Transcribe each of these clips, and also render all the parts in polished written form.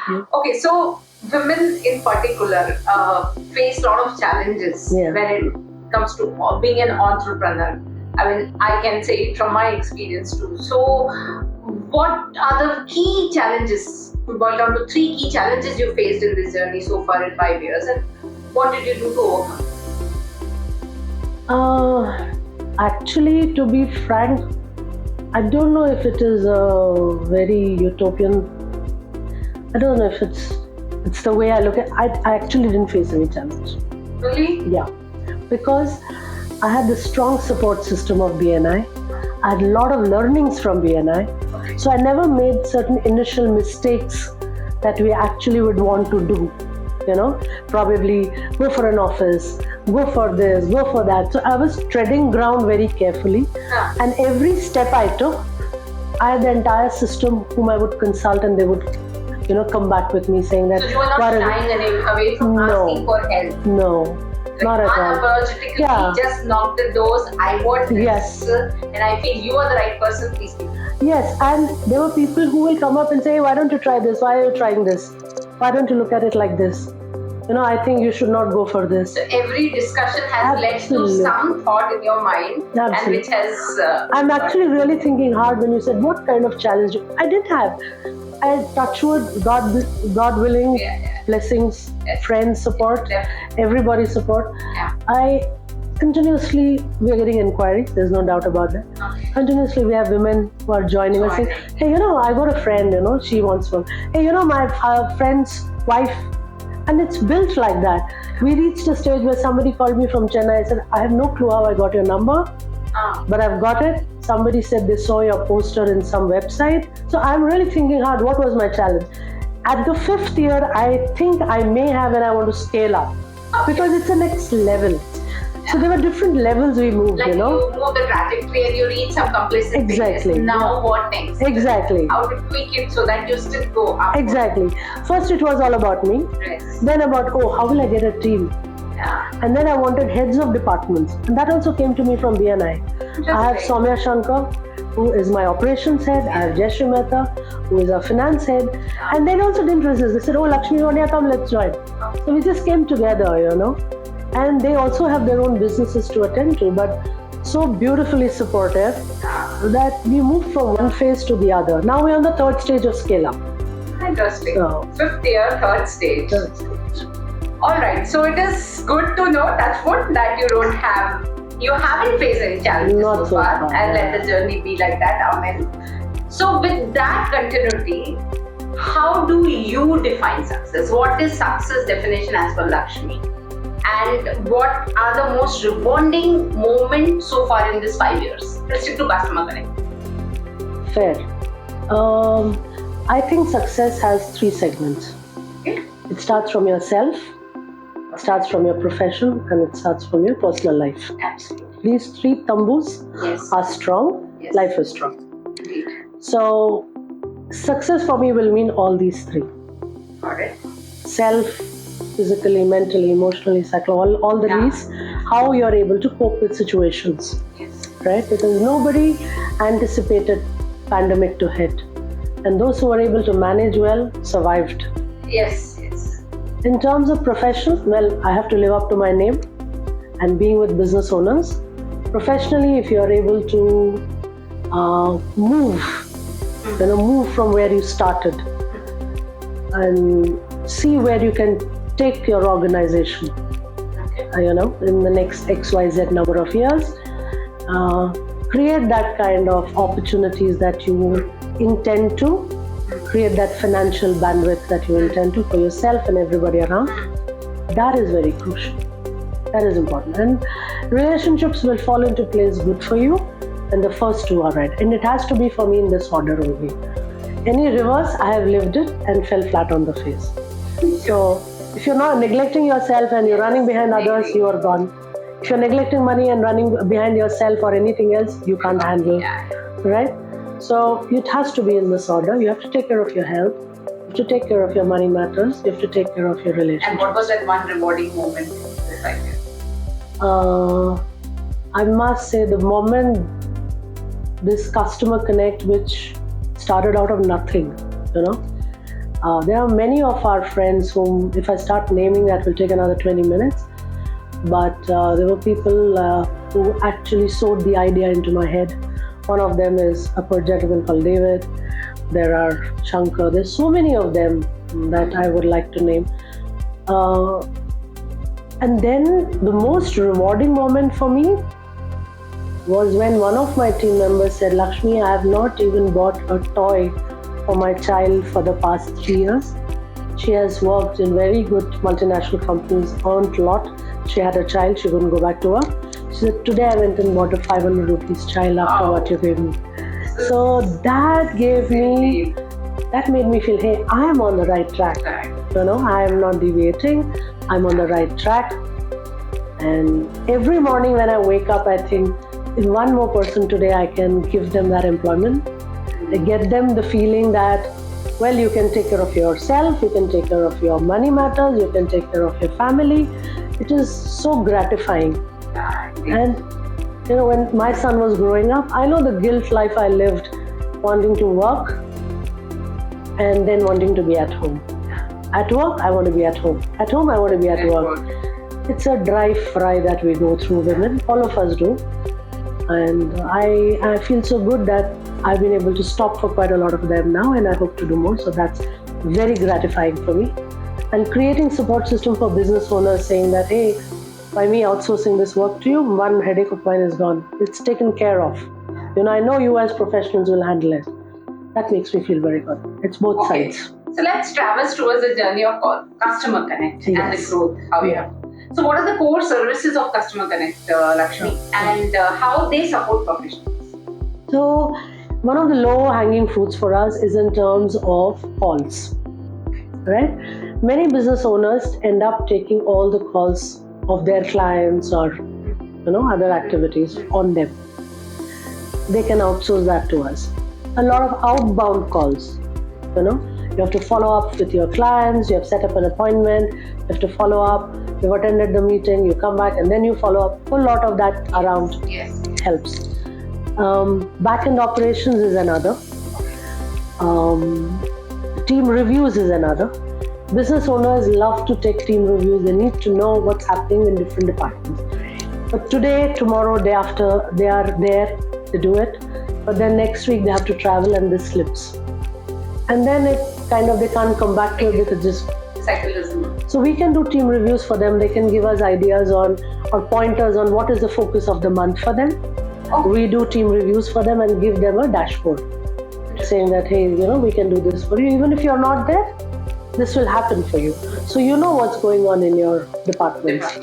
Okay, so women in particular face a lot of challenges when it comes to being an entrepreneur. I mean, I can say it from my experience too. So, what are the key challenges? We boil down to 3 key challenges you faced in this journey so far in 5 years, and what did you do to overcome? Actually, to be frank, I don't know if it is a very utopian. I don't know if it's the way I look at it. I actually didn't face any challenge. Really? Yeah. Because I had the strong support system of BNI. I had a lot of learnings from BNI. So I never made certain initial mistakes that we actually would want to do. Probably go for an office, go for this, go for that. So I was treading ground very carefully. And every step I took, I had the entire system whom I would consult, and they would come back with me saying that. So you were not shying away from asking for help? No. Not at all. Unapologetically, just knock the doors. I want this, and I feel you are the right person. Please do. Yes, and there were people who will come up and say, "Why don't you try this? Why are you trying this? Why don't you look at it like this? I think you should not go for this." So every discussion has led to some thought in your mind, and which has. I'm actually really thinking hard when you said, "What kind of challenge?" I didn't have. I touch wood, God willing, blessings, friends support, everybody's support. We are getting inquiries, there's no doubt about that. Continuously we have women who are joining us saying, "Hey, I got a friend, she wants one. Hey, my friend's wife." And it's built like that. We reached a stage where somebody called me from Chennai. I said, "I have no clue how I got your number, but I've got it." Somebody said they saw your poster in some website. So I'm really thinking hard, what was my challenge? At the 5th year, I think I may have, and I want to scale up because it's the next level. So there were different levels we moved, you move the trajectory and you reach some complacent Exactly. Now what next? Exactly. How to tweak it so that you still go up. Exactly. First it was all about me. Yes. Then about, how will I get a team? And then I wanted heads of departments. And that also came to me from BNI. I have Soumya Shankar, who is my operations head. I have Jayashree Mehta, who is our finance head. And they also didn't resist. They said, Lakshmi, come, let's join. So we just came together, And they also have their own businesses to attend to, but so beautifully supportive that we moved from one phase to the other. Now we're on the 3rd stage of scale up. Interesting. 5th year, 3rd stage. Alright, so it is good to know, touchwood, that you haven't faced any challenges so far, and let the journey be like that. Amen. So with that continuity, how do you define success? What is success definition as per Lakshmi? And what are the most rewarding moments so far in this 5 years? Let's stick to customer connect. Fair. I think success has 3 segments. Okay. It starts from yourself, it starts from your profession, and it starts from your personal life. Absolutely. These 3 tambus are strong, life is strong. Indeed. So, success for me will mean all these 3. Got it. Self, physically, mentally, emotionally, psychologically, all the these, how you're able to cope with situations. Yes. Right? Because nobody anticipated pandemic to hit. And those who were able to manage well survived. Yes. In terms of profession, I have to live up to my name and being with business owners. Professionally, if you're able to move from where you started and see where you can take your organization, in the next XYZ number of years, create that kind of opportunities that you intend to, create that financial bandwidth that you intend to for yourself and everybody around. That is very crucial. That is important. And relationships will fall into place good for you, and the first 2 are right. And it has to be for me in this order only. Any reverse, I have lived it and fell flat on the face. So if you're not neglecting yourself and you're running behind others, you are gone. If you're neglecting money and running behind yourself or anything else, you can't handle, right? So it has to be in this order. You have to take care of your health. You have to take care of your money matters. You have to take care of your relationships. And what was that one rewarding moment? I must say the moment this customer connect, which started out of nothing, There are many of our friends whom, if I start naming, that will take another 20 minutes. But there were people who actually sowed the idea into my head. One of them is a poor gentleman called David. There are Shankar. There's so many of them that I would like to name. And then the most rewarding moment for me was when one of my team members said, Lakshmi, I have not even bought a toy for my child for the past 3 years. She has worked in very good multinational companies, earned a lot. She had a child, she couldn't go back to work. She said, today I went and bought a 500 rupees child after what you gave me. So that made me feel, hey, I am on the right track. I am not deviating, I'm on the right track. And every morning when I wake up, I think, if one more person today, I can give them that employment. I get them the feeling that, well, you can take care of yourself, you can take care of your money matters, you can take care of your family. It is so gratifying. And when my son was growing up, I know the guilt life I lived, wanting to work and then wanting to be at home. At work, I want to be at home. At home, I want to be at work. It's a dry fry that we go through, women. All of us do. And I feel so good that I've been able to stop for quite a lot of them now, and I hope to do more. So that's very gratifying for me. And creating support system for business owners, saying that, hey, by me outsourcing this work to you, one headache of mine is gone. It's taken care of. I know you as professionals will handle it. That makes me feel very good. It's both sides. So let's traverse towards the journey of customer connect and the growth. So what are the core services of Customer Connect, Lakshmi, and how they support professionals? So one of the low-hanging fruits for us is in terms of calls, right? Many business owners end up taking all the calls of their clients or other activities on them. They can outsource that to us. A lot of outbound calls, you have to follow up with your clients, you have set up an appointment, you have to follow up, you've attended the meeting, you come back and then you follow up. A lot of that around helps. Back-end operations is another. Team reviews is another. Business owners love to take team reviews. They need to know what's happening in different departments. But today, tomorrow, day after, they are there, they do it. But then next week they have to travel and this slips. And then they can't come back to it because just cyclism. So we can do team reviews for them. They can give us ideas on or pointers on what is the focus of the month for them. We do team reviews for them and give them a dashboard saying that, hey, we can do this for you. Even if you're not there, this will happen for you. So you know what's going on in your departments.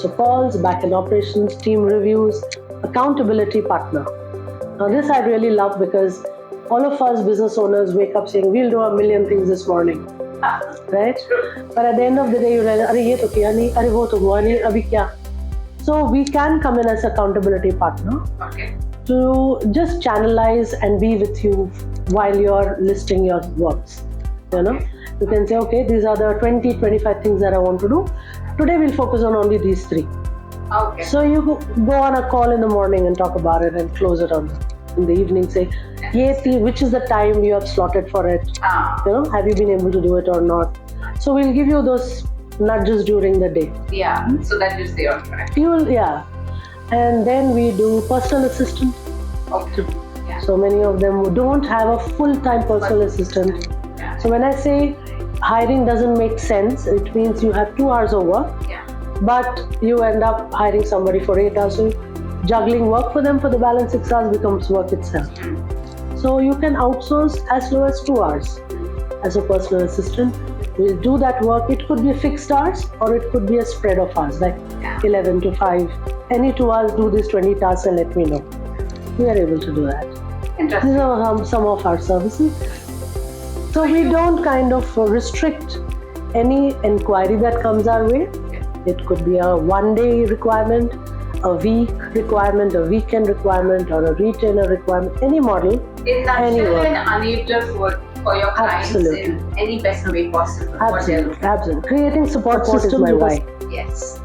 So calls, back-end operations, team reviews, accountability partner. Now this I really love because all of us business owners wake up saying, we'll do a million things this morning, right? But at the end of the day, you realize, "Arey ye to kiya nahi, arey wo to hua nahi, abhi kya?" So we can come in as accountability partner to just channelize and be with you while you're listing your works. You can say, okay, these are the 20, 25 things that I want to do. Today we'll focus on only these 3. So you go on a call in the morning and talk about it and close it in the evening. Say, which is the time you have slotted for it? Have you been able to do it or not? So we'll give you those nudges during the day. So that you stay on track. And then we do personal assistant. So many of them who don't have a full-time personal assistant. So when I say hiring doesn't make sense, it means you have 2 hours of work, but you end up hiring somebody for 8 hours. So juggling work for them for the balance 6 hours becomes work itself. So you can outsource as low as 2 hours as a personal assistant. We'll do that work. It could be fixed hours or it could be a spread of hours, like 11 to 5. Any 2 hours, do these 20 tasks and let me know. We are able to do that. Interesting. These are some of our services. So we don't kind of restrict any inquiry that comes our way. It could be a one-day requirement, a week requirement, a weekend requirement, or a retainer requirement, any model. In nutshell, an enabler for your clients in any best way possible. Absolutely. Creating support system is my why. Yes.